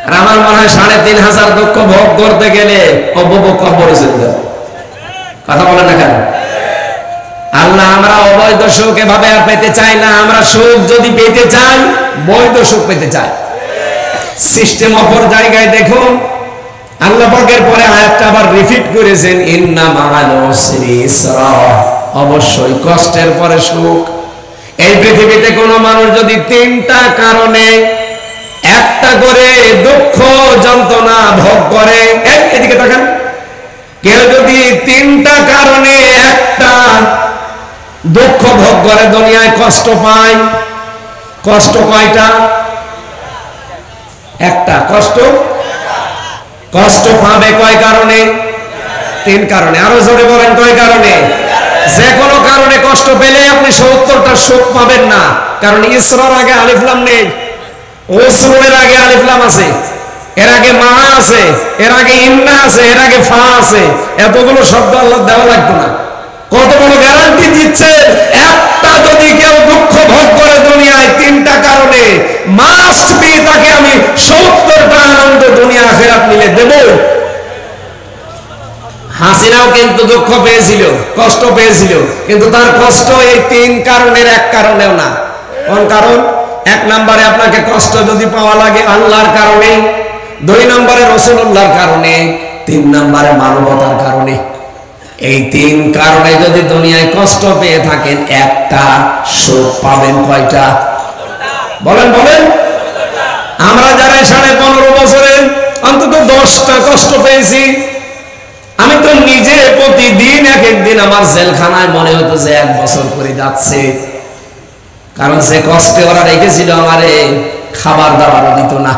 আর আমার মনে হয় 3,500 দুঃখ ভোগ করতে গেলে অবভোগ কবরে চলে যাবে। কথা বলেন না কেন? আল্লাহ, আমরা অবৈধ সুখ এভাবে আর পেতে চাই না। আমরা সুখ যদি পেতে চাই, বৈধ সুখ পেতে চাই। সিস্টেম অপর জায়গায় দেখুন, আল্লাহ পাকের পরে আয়াতটা আবার রিপিট করেছেন, ইন্না মাআল উসরি ইসরা। অবশ্যই কষ্টের পরে সুখ। এই পৃথিবীতে কোনো মানুষ যদি 3টা কারণে একটা করে দুঃখ যন্ত্রণা ভোগ করে, এদিকে তাকান, কেউ যদি 3টা কারণে একটা দুঃখ ভোগ করে দুনিয়ায়, কষ্ট পায়। কষ্ট কয়টা? একটা। কষ্ট কষ্ট পাবে কয় কারণে? তিন কারণে। আরো জোরে বলেন কয় কারণে? যে কোনো কারণে কষ্ট পেলে আপনি 70টা সুখ পাবেন না। কারণ ইসরার আগে আলিফ লাম নেই, ওসরের আগে আলিফ লাম আছে, এর আগে মা আছে, এর আগে ইন্না আছে, এর আগে ফা আছে। এতগুলো শব্দ আল্লাহ দেওয়া লাগতো না। কত বড় গ্যারান্টি দিচ্ছে, একটা যদি কেউ দুঃখ ভোগ করে দুনিয়ায় তিনটা কারণে, মাস্ট বি তাকে আমি 70টা আনন্দ দুনিয়া আখিরাত মিলে দেব। হাসিনাও কিন্তু দুঃখ পেয়েছিল, কষ্ট পেয়েছিল, কিন্তু তার কষ্ট এই তিন কারণের এক কারণেও না। কোন কারণ? এক নম্বরে আপনাকে কষ্ট যদি পাওয়া লাগে আল্লাহর কারণে, দুই নম্বরে রাসূলুল্লাহর কারণে, তিন নম্বরে মানবতার কারণে। এই তিন কারণে যদি দুনিয়ায় কষ্ট পেয়ে থাকেন, একটা সুখ পাবেন কয়টা? বলেন বলেন। আমরা যারা 15.5 বছরে অন্তত 10টা কষ্ট পেয়েছি। আমি তো নিজে প্রতিদিন এক একদিন আমার জেলখানায় মনে হতো যে 1 বছর করে যাচ্ছে। কারণ সে কষ্টে ওরা রেখেছিল আমারে, খাবার দাবারও দিত না।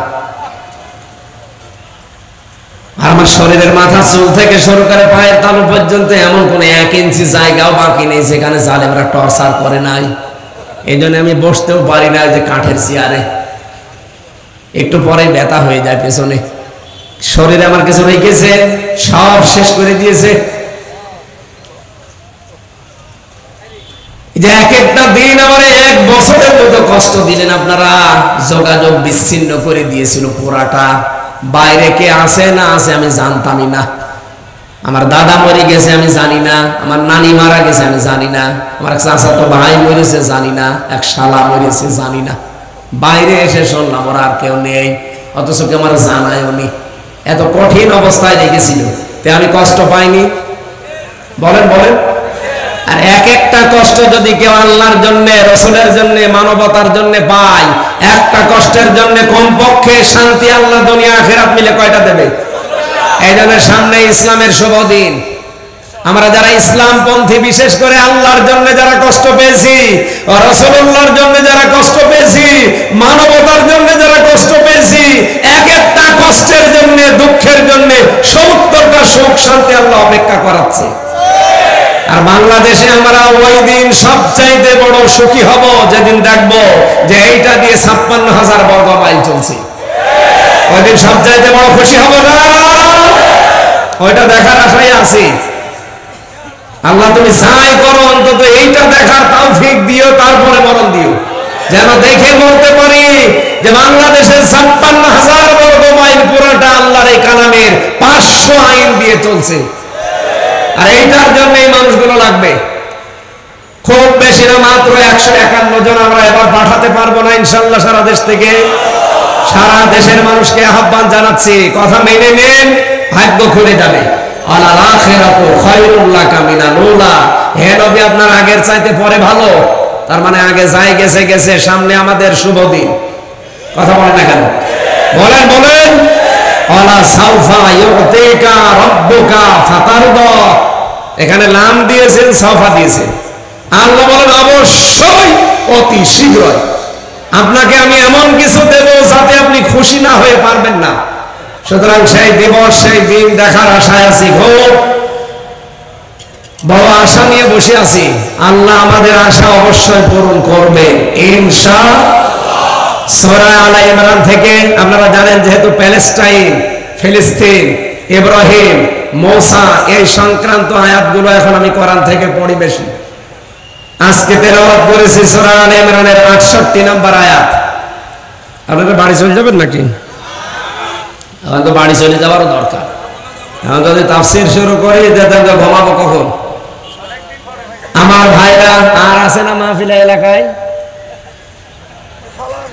আমার শরীরের মাথা চুল থেকে শুরু করে পায়ের তালু পর্যন্ত এমন কোন 1 ইঞ্চি জায়গাও বাকি নেই যেখানে জালেমরা টর্চার করে নাই। এই জন্য আমি বসতেও পারি না, যে কাঠের চেয়ারে। একটু পরে ব্যথা হয়ে যায় পেছনে। শরীরে আমার কিছু রেখেছে, সব শেষ করে দিয়েছে। যে এক একটা দিন আমার 1 বছরের মতো কষ্ট দিলেন আপনারা। যোগাযোগ বিচ্ছিন্ন করে দিয়েছিল পুরাটা। বাইরে কে আছে না আছে আমি জানতামই না। আমার দাদা মরে গেছে আমি জানি না, আমার নানি মারা গেছে আমি জানি না, আমার এক চাচাতো ভাই মরেছে জানি না, এক শালা মরেছে জানি না। বাইরে এসে শুনলাম ওরা আর কেউ নেই, অথচ কেউ আমার জানায়ও নি। এত কঠিন অবস্থায় রেখেছিল, তে আমি কষ্ট পাইনি? বলেন বলেন। আর এক একটা কষ্ট যদি কেউ আল্লাহর জন্য, রাসূলের জন্য, মানবতার জন্য পায়, একটা কষ্টের জন্য কমপক্ষে শান্তি আল্লাহ দুনিয়া আখিরাত মিলে কয়টা দেবে? এই জন্য সামনে ইসলামের শুভ দিন। আমরা যারা ইসলামপন্থী, বিশেষ করে আল্লাহর জন্য যারা কষ্ট পেয়েছি, রাসূলুল্লাহর জন্য যারা কষ্ট পেয়েছি, মানবতার জন্য যারা কষ্ট পেয়েছি, এক একটা কষ্টের জন্য, দুঃখের জন্য 70টা সুখ শান্তি আল্লাহ অপেক্ষা করাচ্ছে। আর বাংলাদেশে আমরা ওই দিন সবচাইতে বড় সুখী হব যেদিন দেখব যে এইটা দিয়ে 56,000 বর্গ মাইল চলছে। ওই দিন সবচাইতে বড় খুশি হব না? ওইটা দেখার আশায় আছি। আল্লাহ তুমি যাই করো, অন্তত এইটা দেখার তৌফিক দিও, তারপরে মরণ দিও, যেন দেখে বলতে পারি যে বাংলাদেশের 56,000 বর্গ মাইল পুরাটা আল্লাহর এই কালামের 500 আইন দিয়ে চলছে। আর এইটার জন্য এই মানুষগুলো লাগবে। খুব বেশি না, মাত্র 151 জন আমরা এবার পাঠাতে পারবো না ইনশাআল্লাহ সারা দেশ থেকে। সারা দেশের মানুষকে আহ্বান জানাচ্ছি, কথা মেনে নেন, ভাগ্য খুলে যাবে। আলাল আখিরাতু খায়রুল লাকা মিনাল উলা। হে নবী, আপনার আগের চাইতে পরে ভালো। তার মানে আগে যাই গেছে গেছে, সামনে আমাদের শুভ দিন। কথা বলেন না কেন? বলেন বলেন। আলা সাউফা ইউতিকা রাব্বুকা ফাতারদা। এখানে লাম দিয়েছেন, সাউফা দিয়েছেন। আল্লাহ বলেন অবশ্যই, অতি শীঘ্রই আপনাকে আমি এমন কিছু দেব যাতে আপনি খুশি না হয়ে পারবেন না। সুতরাং সেই দিবস, সেই দিন দেখার আশায় আছি, খুব বড় আশা নিয়ে বসে আছি। আল্লাহ আমাদের আশা অবশ্যই পূরণ করবে ইনশাআল্লাহ। সূরা আলে ইমরান থেকে আপনারা জানেন, যেহেতু প্যালেস্টাইন, ফিলিস্তিন, ইব্রাহিম, মূসা, এই সংক্রান্ত আয়াতগুলো এখন আমি কোরআন থেকে পড়ি বেশি। আজকে তেলাওয়াত করেছি সূরা আলে ইমরানের 68 নম্বর আয়াত। আপনারা বাড়ি চলে যাবেন নাকি? এখন তো বাড়ি চলে যাওয়ারও দরকার। এখন যদি তাফসীর শুরু করি, দেখেন তো ঘুমাবো কখন? আমার ভাইরা আর আছে না মাহফিলা এলাকায়?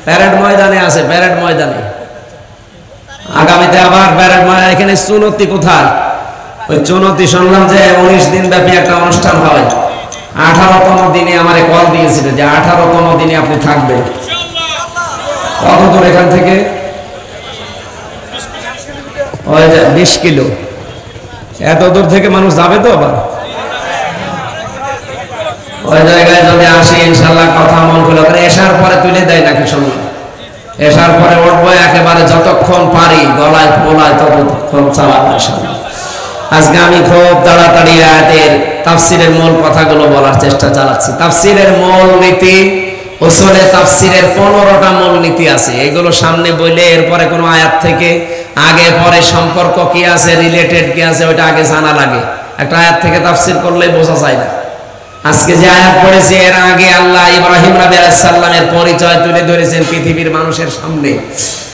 প্যারেড ময়দানে আছে, প্যারেড ময়দানে। আগামীতে আবার প্যারেড ময়দানে। এখানে চুনতি কোথায়? ওই চুনতি শুনলাম যে 19 দিন ব্যাপী একটা অনুষ্ঠান হয়। 18তম দিনে আমারে কল দিয়েছিল যে 18তম দিনে আপনি থাকবেন। কত দূর এখান থেকে? ওই যে 20 কিলো। এত দূর থেকে মানুষ যাবে তো আবার? ওই জায়গায় যদি আসি ইনশাআল্লাহ কথা মন খুলে করে এশার পরে তুলে দেয় নাকি শুনলাম, এশার পরে উঠবো একেবারে যতক্ষণ পারি গলায় পোলায় ততক্ষণ চালাবো ইনশাআল্লাহ। আজকে আমি খুব তাড়াতাড়ি আয়াতের তাফসিরের মূল কথাগুলো বলার চেষ্টা চালাচ্ছি। তাফসিরের মূল নীতি, উসুলে তাফসিরের 15টা মূল নীতি আছে, এগুলো সামনে বললে এরপরে কোনো আয়াত থেকে আগে পরে সম্পর্ক কি আছে, রিলেটেড কি আছে, ওইটা আগে জানা লাগে। একটা আয়াত থেকে তাফসির করলে বোঝা যায় না। আজকে যে আয়াত পড়েছি এর আগে আল্লাহ ইব্রাহিম নবী আলাইহিস সালামের পরিচয় তুলে ধরেছেন পৃথিবীর মানুষের সামনে।